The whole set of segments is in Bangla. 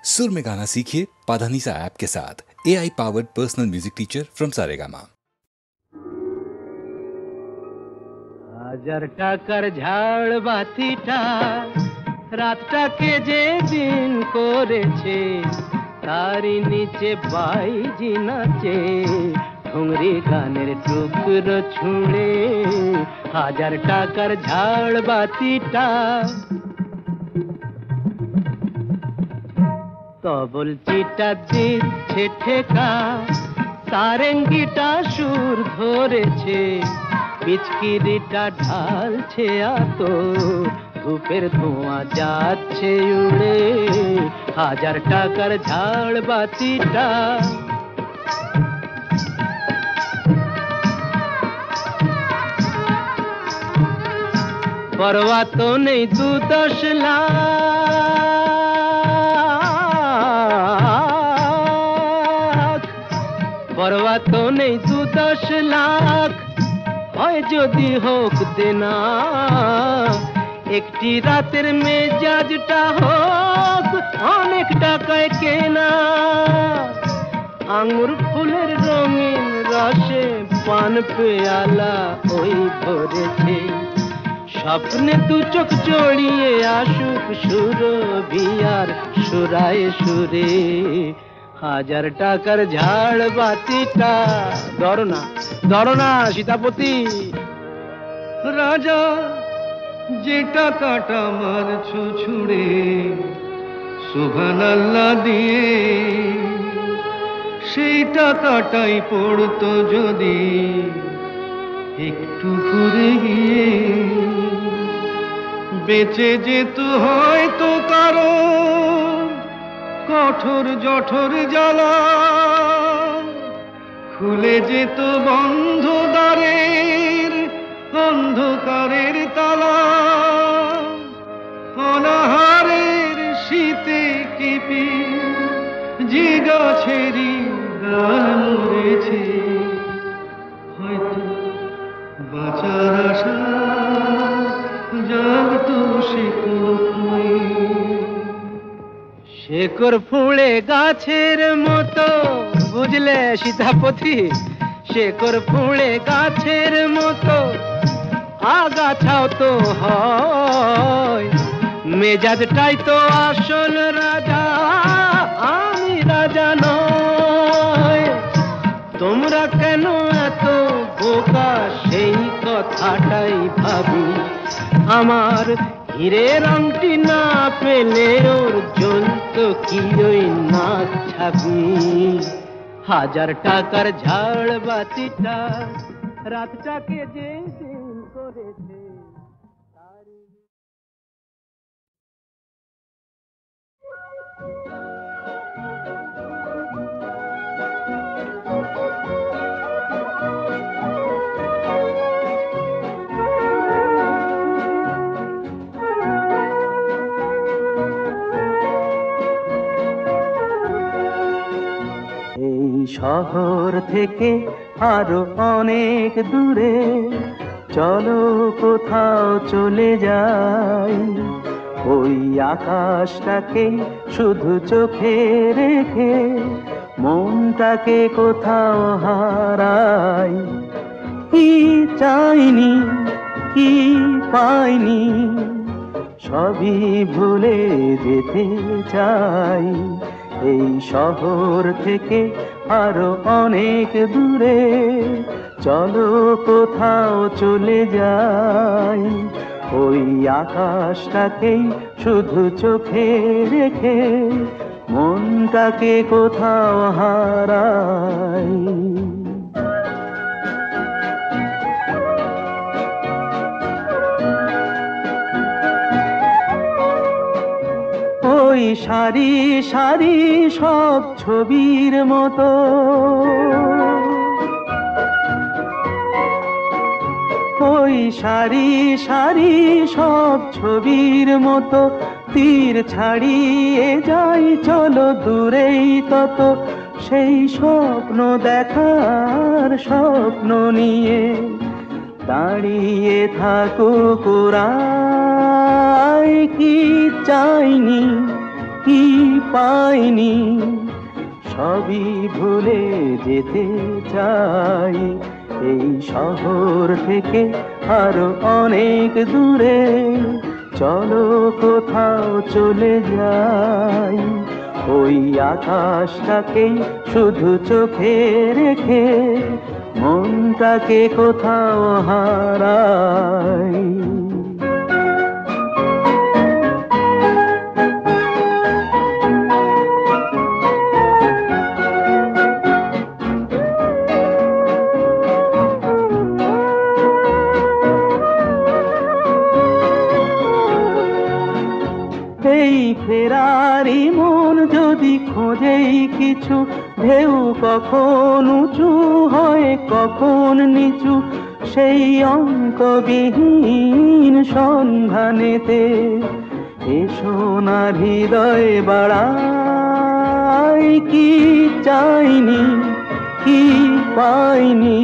सुर में गाना सीखिए पाधानीसा ऐप के साथ। AI powered personal music teacher from Saregama. 1000 টাকার ঝাড় বাতিটা রাতটাকে যে দিন করেছে, তারই নিচে বাইজি নাচে ঠুংরি গানের টুকরো ছুঁড়ে। 1000 টাকার ঝাড় বাতিটা তবল চিটা দিচ্ছে ঠেকা, সারেঙ্গিটা সুর ধরেছে, পিচকিরিটা ঢালছে আতো, ধূপের ধোঁয়া যাচ্ছে উড়ে। 1000 টাকার ঝাড় বাতিটা পরোয়া তো নেই 2-10 লাখ, পরোয়া তো নেই 2-10 লাখ, হয় যদি হোক দেনা। একটি রাতের মেজাজটা হোক অনেক টাকায় কেনা। আঙুর ফুলের রঙিন রসে পান পেয়ালা ওই ভরেছে, স্বপ্নে 2 চোখ জড়িয়ে আসুক সুরভিয়ার সুরায় সুরে। 1000 টাকার ঝাড় বাতিটা ধরো না সীতাপতি। রাজা যে টাকাটা মারছো ছুঁড়ে সুবহানাল্লাহ দিয়ে, সেই টাকাটাই পড়তো যদি একটু ঘুরে গিয়ে, বেঁচে যেত হয়তো কারো কঠোর জঠর জ্বালা, খুলে যেত বন্ধ দ্বারের অন্ধকারের তালা। অনাহারের শীতে কেঁপে যে গাছেরই ডাল মরেছে, হয়তো বাঁচার আশা জাগতো শেকড় ফুঁড়ে গাছের মতো, বুঝলে সীতাপতি? শেকড় ফুঁড়ে গাছের মতো আগাছাও তো হয়, মেজাজটাই তো আসল রাজা, আমি রাজা নয়। তোমরা কেন এত বোকা সেই কথাটাই ভাবি, আমার হীরের আংটি না পেলে ওর জ্বলতো কি ওই নাক ছাবি। 1000 টাকার ঝাড় বাতিটা রাতটাকে যে দিন করেছে। এই শহর থেকে আরো অনেক দূরে চলো কোথাও চলে যাই, ওই আকাশটাকে শুধু চোখে রেখে মনটাকে কোথাও হারাই। কি চাইনি কি পাইনি সবই ভুলে যেতে চাই, এই শহর থেকে আরো অনেক দূরে চলো কোথাও চলে যাই, ওই আকাশটাকেই শুধু চোখে রেখে মনটাকে কোথাও হারাই। ওই সারি সারি সব ছবির মতো, ওই সারি সারি সব ছবির মতো তীর ছাড়িয়ে যাই চলো দূরেই তত, সেই স্বপ্ন দেখার স্বপ্ন নিয়ে দাঁড়িয়ে থাকুক ওরাই। কি চাইনি কি পাইনি, সবই ভুলে যেতে চাই এই শহর থেকে আরো অনেক দূরে। চলো কোথাও চলে যাই, ওই আকাশটাকেই শুধু চোখে রেখে মনটাকে কোথাও হারাই। এই ফেরারি মন যদি খোঁজেই কিছু, ঢেউ কখন উঁচু হয় কখন নিচু, সেই অঙ্কবিহীন সন্ধানেতে এসো না হৃদয় বাড়াই। কি চাইনি, কি পাইনি,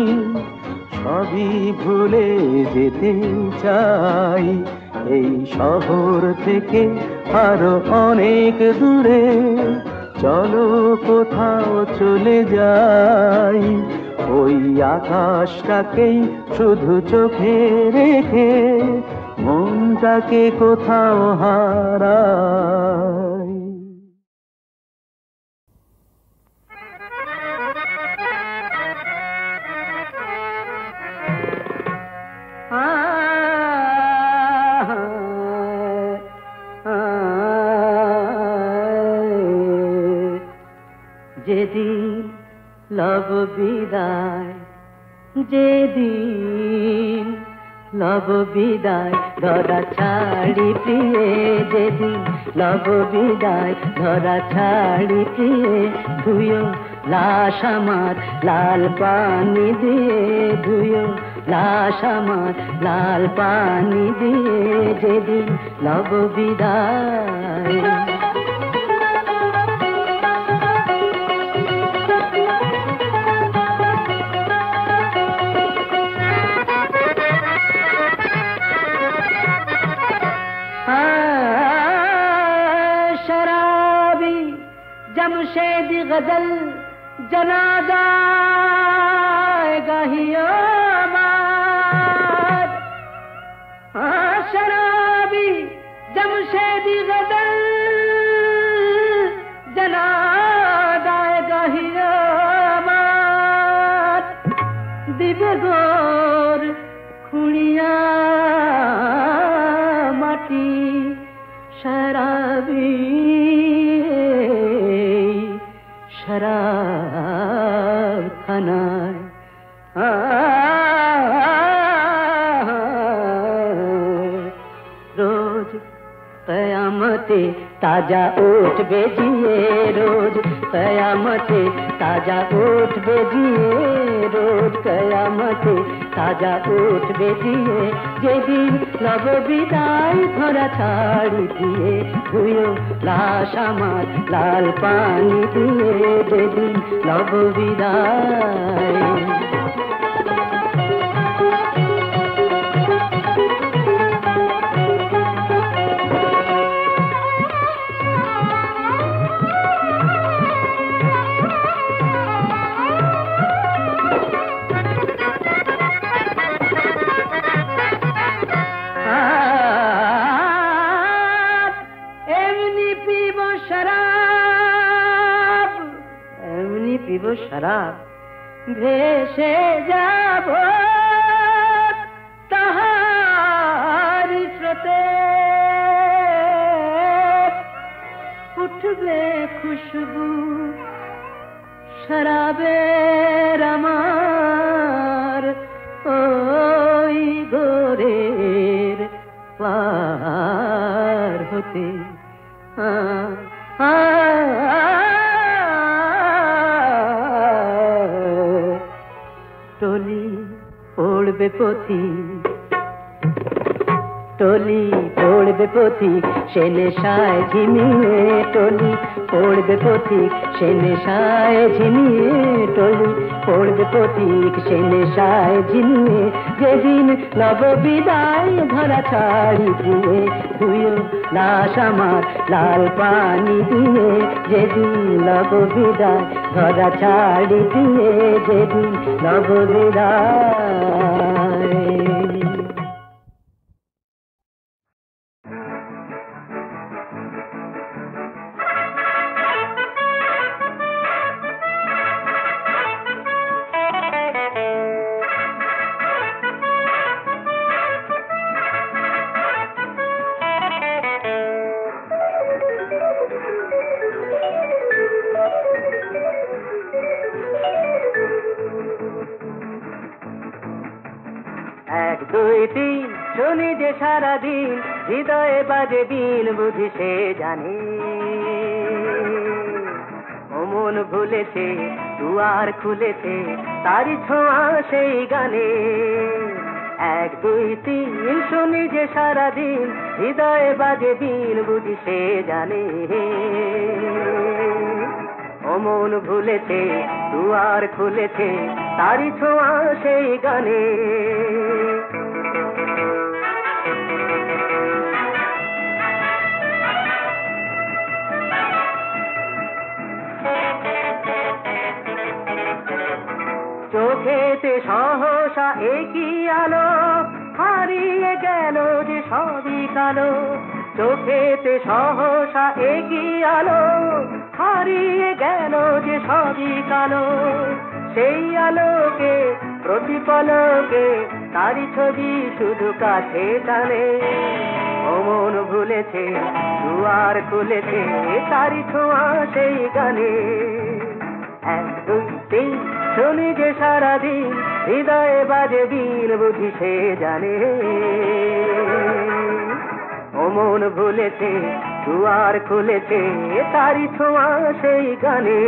সবই ভুলে যেতে চাই এই শহর থেকে আরো অনেক দূরে। চলো কোথাও চলে যাই, ওই আকাশটাকেই শুধু চোখে রেখে মনটাকে কোথাও হারাই। যেদিন লব বিদায়, যেদিন লব বিদায় ধরা ছাড়ি প্রিয়ে, যেদিন লব বিদায় ধরা ছাড়ি প্রিয়ে, ধুয়ো লাশ আমার লাল পানি দিয়ে, ধুয়ো লাশ আমার লাল পানি দিয়ে, যেদিন লব বিদায়। शराबी जमशेद गजल जनादा गाहियो मार, शराबी जमशेद गजल जनादा गाहियो मार, दिव्य गोर खुड़िया माटी शराबी शराब खानाয় रोज कयामते ताजा ओठ बेजिए, रोज कयामते ताजा ओठ बेजिए, रोज कयामते ताजा ओठ बेजिए, যেদিন লব বিদায় ধরা ছাড়ি দিয়ে, ধুয়ো লাশ আমার লাল পানি দিয়ে, যেদিন লব বিদায়। शराब ভেসে যাব তাহার স্রোতে, উঠবে খুশবু শরাবের আমার ওই গোরের পার হতে। টলি পড়বে পথি টলি পড়বে পথিক সে নেশায় ঝিমিয়ে, টলি পড়বে পথিক সে নেশায় ঝিমিয়ে, টলি পড়বে পথিক সে নেশায় ঝিমিয়ে। যেদিন নব বিদায় ধরা ছাড়ি দিয়ে, তুইও লাশ আমার লাল পানি দিয়ে। যেদিন নব বিদায় ধরা ছাড়ি দিয়ে, যেদিন নব বিদায়। এক দুই তিন শুনি যে সারাদিন, হৃদয়ে বাজে দিন বুঝি সে জানে। ও মন ভুলেছে দুয়ার খুলেছে, তারি ছোঁয়া সেই গানে। এক দুই তিন শুনি যে সারাদিন, হৃদয়ে বাজে দিন বুঝি সে জানে। ও মন ভুলেছে দুয়ার খুলেছে, তারি ছোঁয়া সেই গানে। চোখেতে সহসা একই আলো, হারিয়ে গেল যে সবই কালো। চোখেতে সহসা একই আলো, হারিয়ে গেল যে সবই কালো। সেই আলোকে প্রতিপলকে তারি ছবি শুধু কাছে টানে। ও মন ভুলেছে দুয়ার খুলেছে, তারি ছোঁয়া সেই গানে। এক দুই তিন শুনি যে সারাদিন, হৃদয়ে বাজে দিন বুঝি সে জানে। ও মন ভুলেছে দুয়ার খুলেছে, তারি ছোঁয়া সেই গানে।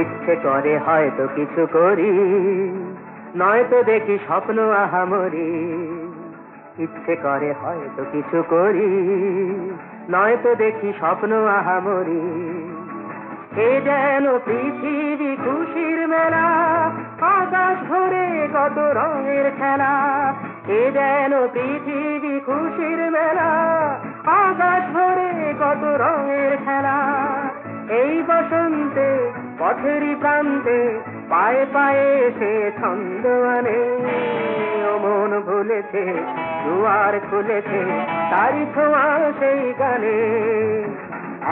ইচ্ছে করে হয়তো কিছু করি, নয়তো দেখি স্বপ্ন আহামরি। ইচ্ছে করে হয়তো কিছু করি, নয়তো দেখি স্বপ্ন আহামরি। এ যেন পৃথিবী খুশির মেলা, আকাশ ভরে কত রঙের খেলা। এ যেন পৃথিবী খুশির মেলা, আকাশ ভরে কত রঙের খেলা। এই বসন্তে পথেরই প্রান্তে পায়ে পায়ে সে ছন্দ আনে। ও মন ভুলেছে দুয়ার খুলেছে, তারি ছোঁয়া সেই গানে।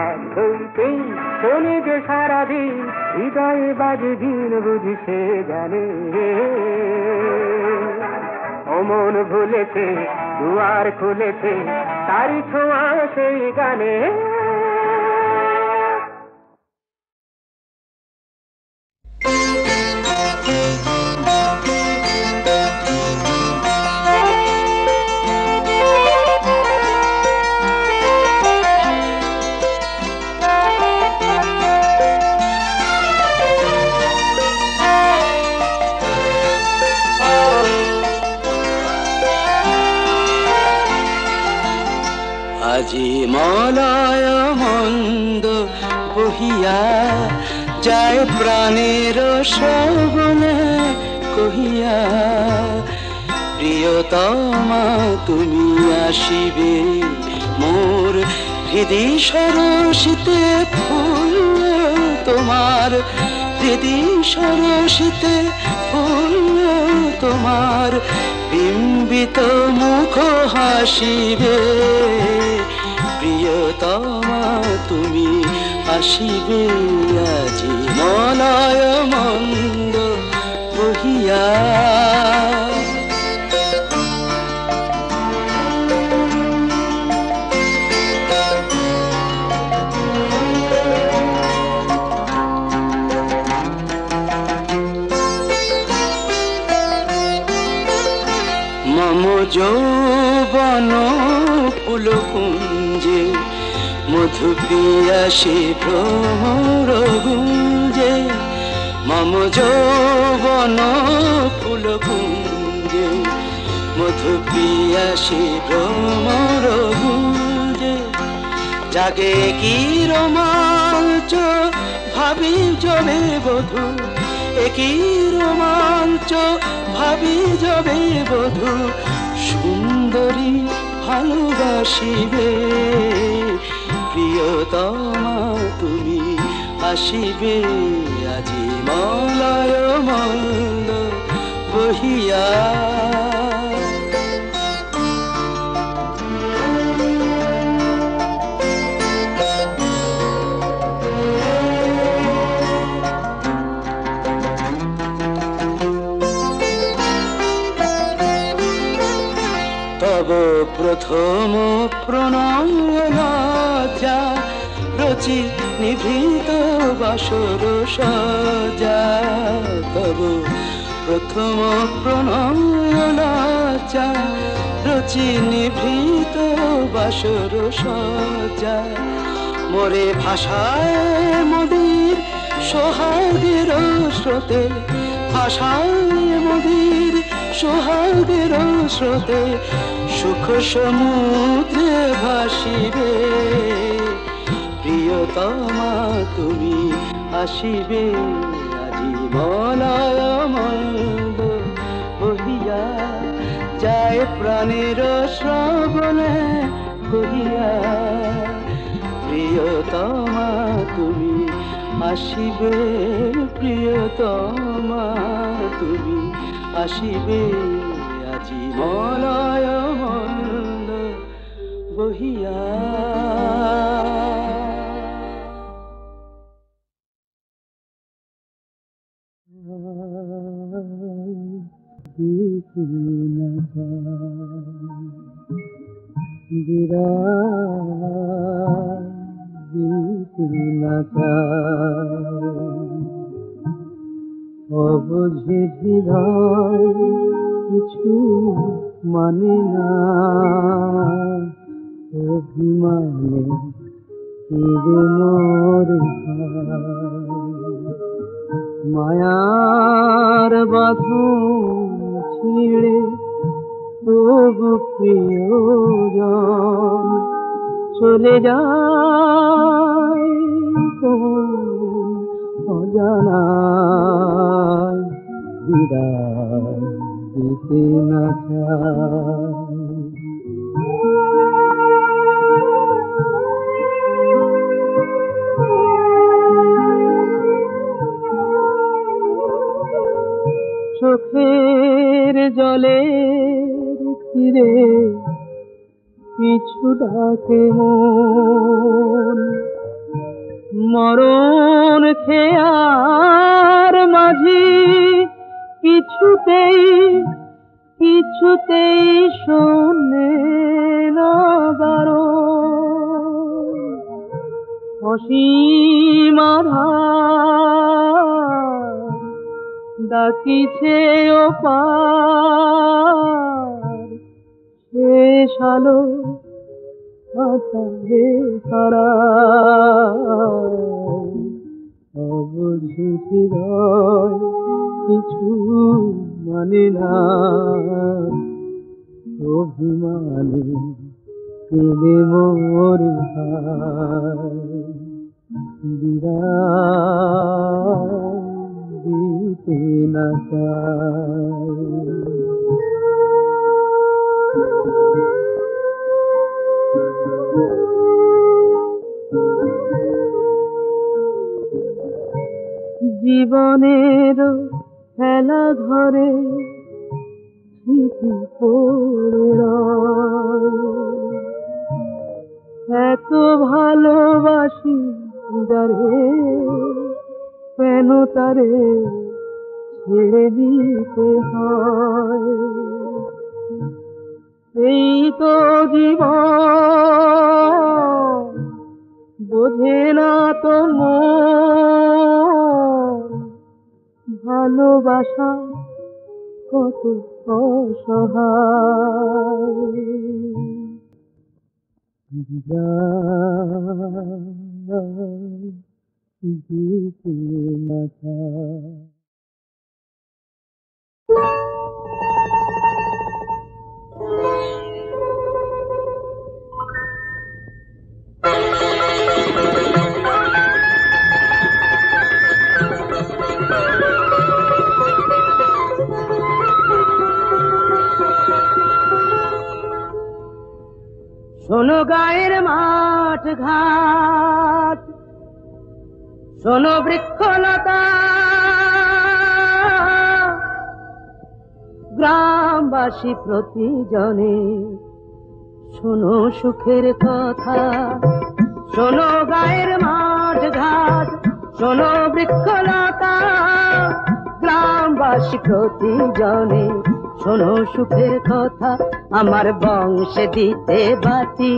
এক দুই তিন শুনি যে সারাদিন, হৃদয়ে বাজে দিন বুঝি সে জানে। ও মন ভুলেছে দুয়ার খুলেছে, তারি ছোঁয়া সেই গানে। আজি মলয় মন্দ বহিয়া যায় প্রাণের শ্রবণে কহিয়া, প্রিয়তমা তুমি আসিবে মোর হৃদি সরসিতে ফুল তোমার, হৃদি সরসিতে ফুল তোমার, বিম্বিত মুখ হাসিবে। প্রিয়তমা তুমি আসিবে আজি মলয় মন্দ বহিয়া। মম যৌবন ফুল কুঞ্জে মধু পিয়াসে ভ্রমর গুঞ্জে, মম যৌবন ফুল কুঞ্জে মধু পিয়াসী ভ্রমর গুঞ্জে জাগে কি রোমাঞ্চ ভাবি যবে বধূ একই রোমাঞ্চ ভাবি যবে বধূ সুন্দরী ভালোবাসিবে প্রিয়তমা তুমি আসিবে আজি মলয় মন্দ বহিয়া তব প্রথম প্রণয় লজ্জা রচি নিভৃত বাসর সজ্জা তব প্রথম প্রণয় লজ্জা রচি নিভৃত বাসর সজ্জা মোরে ভাষায় মদির সোহাগের স্রোতে ভাষায় মদির সোহাগের স্রোতে সুখ সমুদ্রে ভাসিবে প্রিয়তমা তুমি আসিবে আজি মলয় মন্দ বহিয়া যায় প্রাণের শ্রবণে কহিয়া প্রিয়তমা তুমি আসিবে প্রিয়তমা তুমি আসিবে আজি মলয় মন্দ বহিয়া অবুঝে হৃদয় কিছু মানে না অভিমানে ফিরে মোর মায়ার বাঁধন ছিঁড়ে তবু প্রিয়জন চলে যায় অজানায় বিদায় দিতে না চায় চোখের জলের তীরে পিছু ডাকে মন মরণ খেয়ার মাঝি কিছুতেই শোনে না বারণ অসীম আধার ডাকিছে ওপার শেষ আলো আধারে হারায় অবুঝে হৃদয় কিছু মানে না অভিমানে কেঁদে মোর বিদায় দিতে না চায় জীবনের খেলা ঘরে স্মৃতি পড়ে রয় এত ভালোবাসি যারে কেন তারে ছেড়ে দিতে হয় এই তো জীবন বোঝে না তো মন ভালোবাসা কত অসহায় মাথা। শোনো গায়ের মাঠ ঘাট, শোনো বৃক্ষলতা, গ্রামবাসী প্রতিজনে শোনো সুখের কথা। শোনো গায়ের মাঠ ঘাট, শোনো বৃক্ষলতা, গ্রামবাসী প্রতিজনে শোনো সুখের কথা। আমার বংশে দিতে বাতি,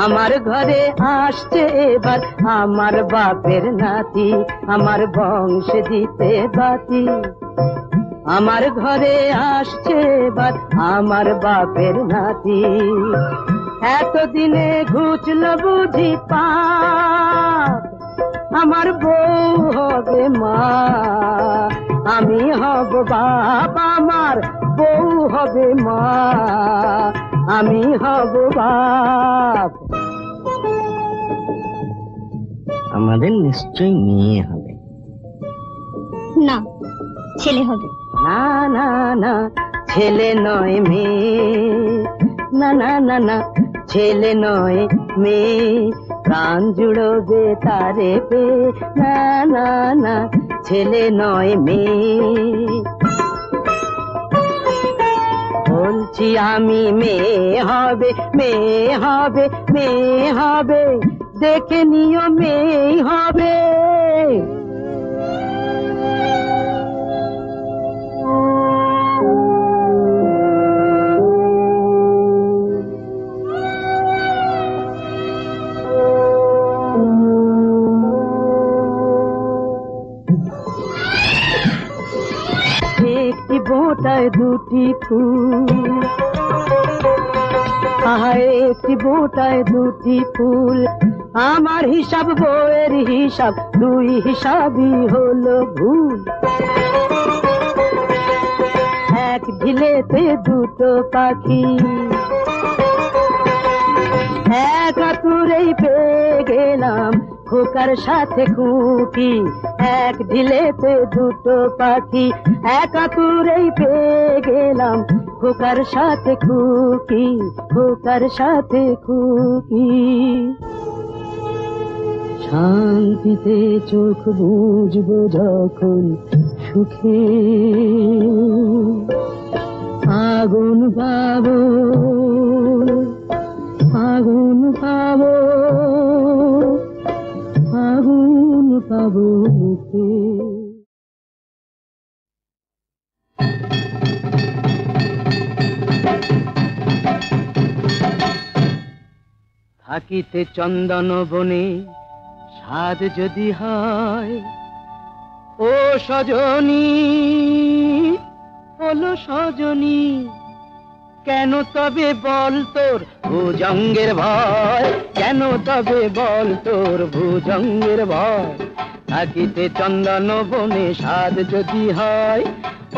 আমার ঘরে আসছে এবার আমার বাপের নাতি। আমার বংশে দিতে বাতি, আমার ঘরে আসছে এবার আমার বাপের নাতি। এতদিনে ঘুচল বুঝি পাপ, আমার বউ হবে মা, আমি হব বাপ, আমার বউ হবে মা, আমি হব বাপ। আমাদের নিশ্চয়ই মেয়ে হবে। না, ছেলে হবে। না না না, ছেলে নয় মেয়ে, না না না না, ছেলে নয় মেয়ে, প্রাণ জুড়বে তারে পে, না না না, ছেলে নয় মেয়ে। বলছি আমি মেয়ে হবে, মেয়ে হবে, মেয়ে হবে, দেখে নিও মেয়ে হবে। একটি বোঁটায় দুটি ফুল, একটি বোঁটায় দুটি ফুল, আমার হিসাব বউয়ের হিসাব, দুই হিসাবই হলো ভুল। এক ঢিলেতে দুটো পাখি, এক আতুরেই পেয়ে গেলাম খোকার সাথে খুঁটি। এক ঢিলেতে দুটো পাখি, এক আতুরেই পেয়ে গেলাম খোকার সাথে খুকি, খোকার সাথে খুকি। শান্তিতে চোখ বুঝবো যখন সুখে, আগুন পাবো, আগুন পাবো, আগুন পাবো মুখে। থাকিতে চন্দন বনে স্বাদ যদি হয়, ও সজনী হলো সজনী, কেন তবে বল তোর ভুজঙ্গের ভয়, কেন তবে বল তোর ভুজঙ্গের ভয়। থাকিতে চন্দন বনে স্বাদ যদি হয়,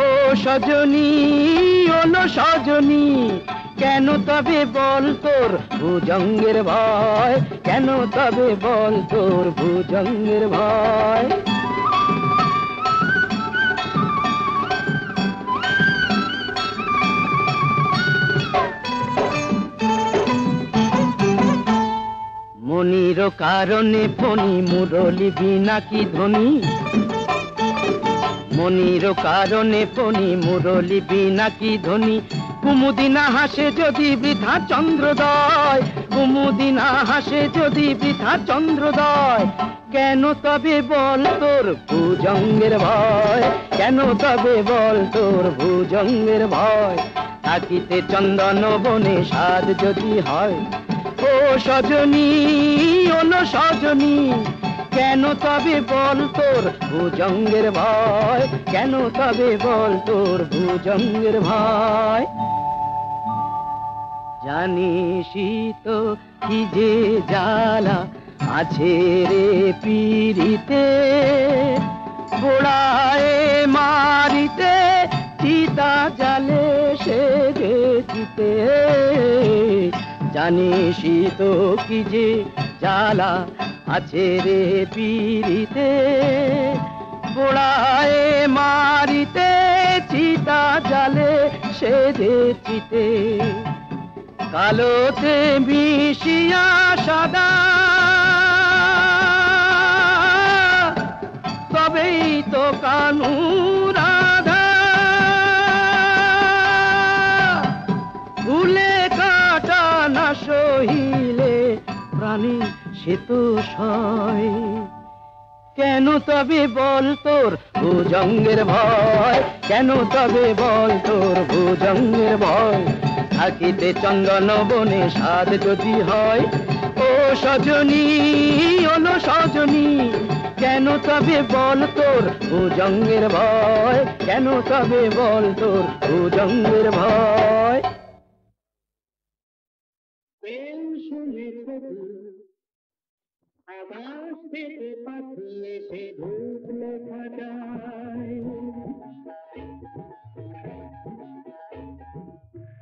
ও সজনী হলো সজনী, কেন তবে বল তোর ভুজঙ্গের ভয়, কেন তবে বল তোর ভুজঙ্গের ভয়। মনির কারণে ফণি মুরলি বিনা কি ধ্বনি, মনির কারণে ফণি মুরলি বিনা কি ধ্বনি। কুমুদিনা হাসে যদি বৃথা চন্দ্রোদয়, কুমুদিনা হাসে যদি বৃথা চন্দ্রোদয়, কেন তবে বল তোর ভুজঙ্গের ভয়, কেন তবে বল তোর ভুজঙ্গের ভয়। থাকিতে চন্দন বনে স্বাদ যদি হয়, ও সজনী ওলো সজনী, কেন তবে বল তোর ভুজঙ্গের ভয়, কেন তবে বল তোর ভুজঙ্গের ভয়। জানিসই তো কি যে জ্বালা আছে রে পিরিতে পোড়ায় মারিতে চিতা জালে সে গেছিতে জানিসই তো কি যে জ্বালা আছে রে পিরিতে পোড়ায় মারিতে চিতা জালে সে গেছিতে কালোতে মিশিয়া সাদা তবেই তো কানু রাধা ভুলে কাটা না সহিলে প্রাণী সে তো সয় কেন তবে বল তোর ভুজঙ্গের ভয় কেন তবে বল তোর ভুজঙ্গের ভয় থাকিতে চন্দন বনে সাধ যদি হয় ও সজনী ওলো সজনী কেন তবে বল তোর ভুজঙ্গের ভয় কেন তবে বল তোর ভুজঙ্গের ভয় আকাশ থেকে পাখি এসে ঢুকলে খাঁচায়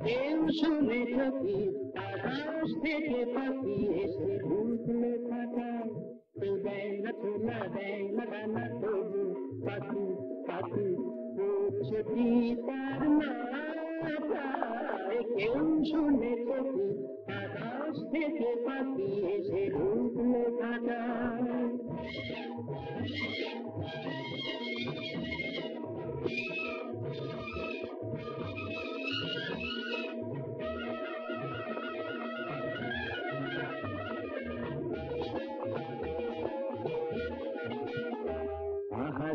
কেউ শুনে সখী আকাশ থেকে পাখি এসে ঢুকলে খাঁচায় তুই দেয় না তোলা দেয় না গানা তবু পাখি পাখি ছুটি তার না যায় কেউ শুনে সখী আকাশ থেকে পাখি এসে ঢুকলে খাঁচায়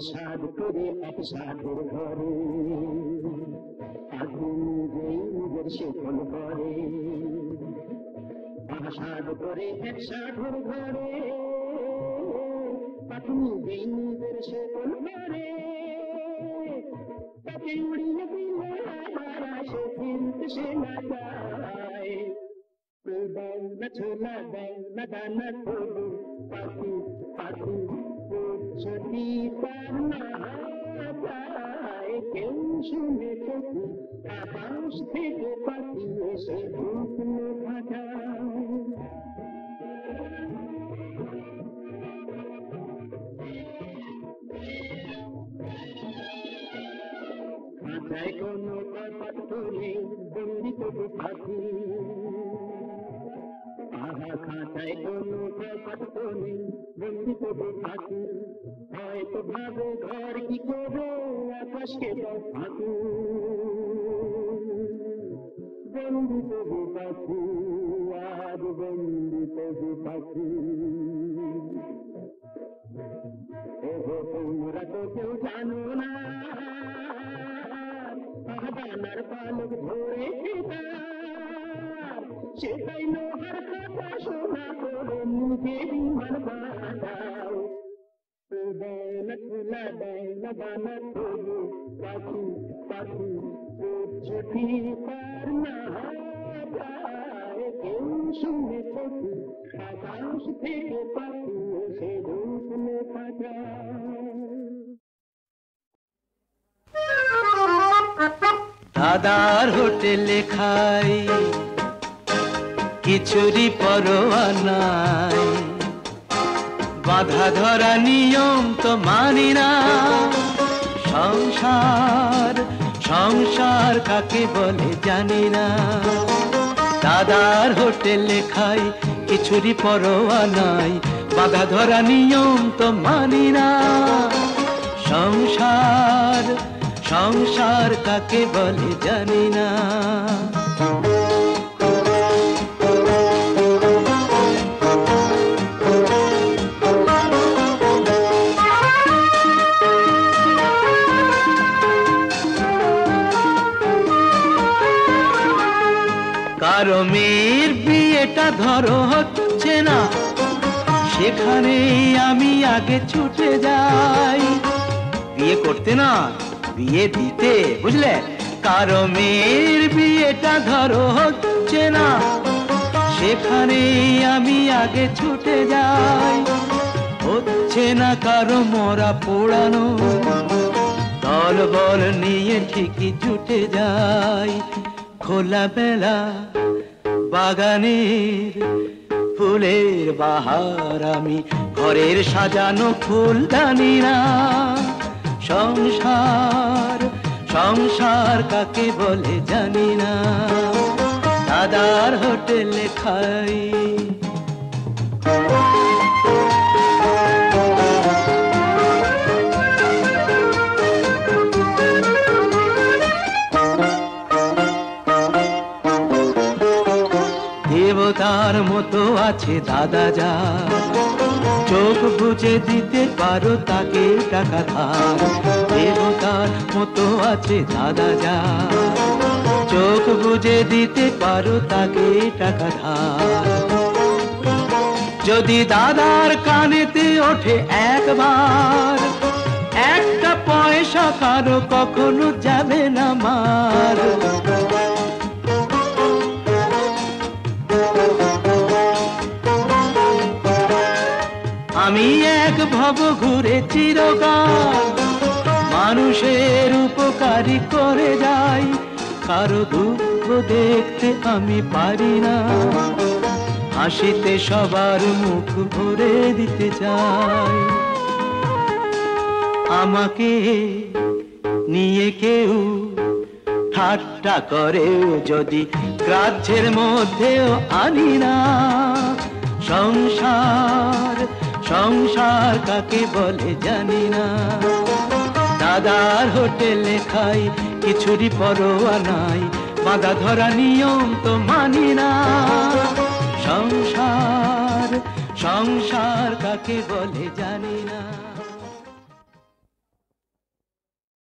সাধ করে এক সাধুর ঘরে আগুন যেই নিজের শেখল করে সাধ করে এক সাধুর ঘরে আগুন যেই নিজের শেখল করে তাকে উড়িয়ে দিলে সে ফিরতে সে না যায় দেয় না ছোলা দেয় না দানা তবু পাখি পাখি ছুটি তার না যায় কেউ শুনে সখী আকাশ থেকে পাখি এসে ঢুকলো খাঁচায় খাঁচায় কোনো কপাট নেই বন্দি তবু পাখি খাঁচায় কোনো কপাট নেই বন্দি তবু পাখি হয়তো ভাবো ঘর কি করো আকাশকে ফাঁকু বন্দি তবু পাখি আর বন্দি তবু পাখি ওহো তোমরা তো কেউ জানো না দানার পালক ধরে সেটাই লোহার কথা শোনা করে মুখে বিমান বাঁধাও দেয় না খোলা দেয় না দানা তবু পাখি পাখি ছুটি তার না যায় কেউ শুনে সখী আকাশ থেকে পাখি এসে ঢুকলে দাদার হোটেলে খাই কিছুরই পরোয়া নাই বাধা ধরা নিয়ম তো মানি না সংসার সংসার কাকে বলে জানি না দাদার হোটেলে খাই কিছুরই পরোয়া নাই বাধা ধরা নিয়ম তো মানি না সংসার সংসার কাকে বলে জানি না কারো মেয়ের বিয়েটা ধরো হচ্ছে না সেখানে আমি আগে ছুটে যাই বিয়ে করতে না বিয়ে দিতে বুঝলে কারো মেয়ের বিয়েটা ধরো হচ্ছে না সেখানেই আমি আগে ছুটে যাই। হচ্ছে না কারো মরা পোড়ানো, দল বল নিয়ে ঠিকই ছুটে যাই। খোলা বেলা বাগানের ফুলের বাহার আমি, ঘরের সাজানো ফুলদানি না। সংসার সংসার কাকে বলে জানি না, দাদার হোটেলে খাই। দেবতার মতো আছে দাদা যা, চোখ বুঝে দিতে পারো তাকে টাকা ধার। দেবতার মতো আছে দাদা যা, চোখ বুঝে দিতে পারো তাকে টাকা ধার। যদি দাদার কানেতে ওঠে একবার, একটা পয়সা কারো কখনো যাবে না মার। আমি এক ভব ঘুরে চিরকাল, মানুষের উপকারী করে যাই। কারো দুঃখ দেখতে আমি পারি না, হাসিতে সবার মুখ ভরে দিতে চাই। আমাকে নিয়ে কেউ ঠাট্টা করে যদি, গ্রাহ্যের মধ্যেও আনি না। সংসার সংসার কাকে বলে জানি না, দাদার হোটেলে খাই, কিছুরই পরোয়া নাই। বাঁধা ধরা নিয়ম তো মানি না। সংসার সংসার কাকে বলে জানি না।